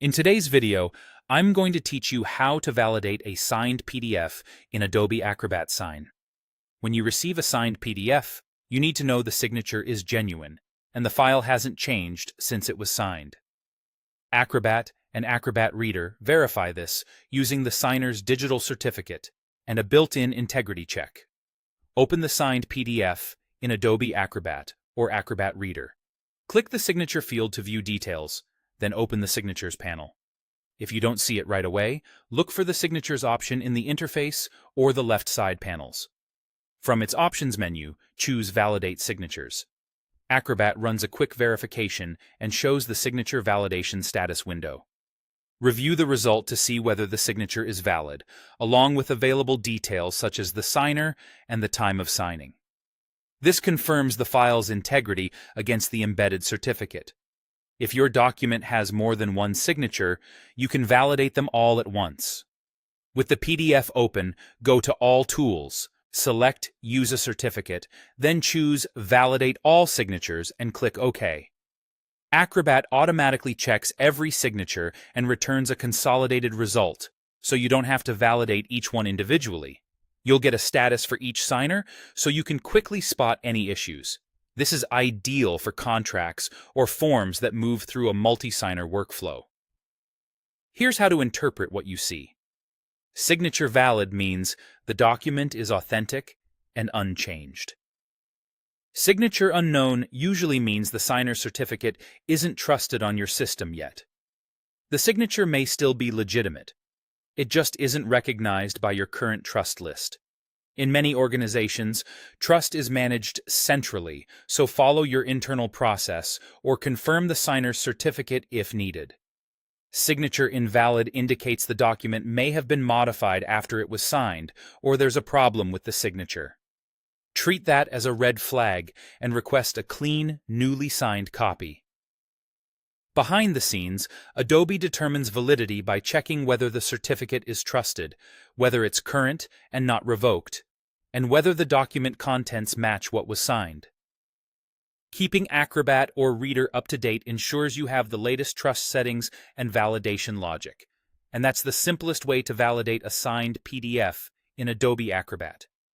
In today's video, I'm going to teach you how to validate a signed PDF in Adobe Acrobat Sign. When you receive a signed PDF, you need to know the signature is genuine and the file hasn't changed since it was signed. Acrobat and Acrobat Reader verify this using the signer's digital certificate and a built-in integrity check. Open the signed PDF in Adobe Acrobat or Acrobat Reader. Click the signature field to view details, then open the Signatures panel. If you don't see it right away, look for the Signatures option in the interface or the left side panels. From its Options menu, choose Validate Signatures. Acrobat runs a quick verification and shows the signature validation status window. Review the result to see whether the signature is valid, along with available details such as the signer and the time of signing. This confirms the file's integrity against the embedded certificate. If your document has more than one signature, you can validate them all at once. With the PDF open, go to All Tools, select Use a Certificate, then choose Validate All Signatures and click OK. Acrobat automatically checks every signature and returns a consolidated result, so you don't have to validate each one individually. You'll get a status for each signer, so you can quickly spot any issues. This is ideal for contracts or forms that move through a multi-signer workflow. Here's how to interpret what you see. Signature valid means the document is authentic and unchanged. Signature unknown usually means the signer's certificate isn't trusted on your system yet. The signature may still be legitimate. It just isn't recognized by your current trust list. In many organizations, trust is managed centrally, so follow your internal process or confirm the signer's certificate if needed. Signature invalid indicates the document may have been modified after it was signed, or there's a problem with the signature. Treat that as a red flag and request a clean, newly signed copy. Behind the scenes, Adobe determines validity by checking whether the certificate is trusted, whether it's current and not revoked, and whether the document contents match what was signed. Keeping Acrobat or Reader up to date ensures you have the latest trust settings and validation logic, and that's the simplest way to validate a signed PDF in Adobe Acrobat.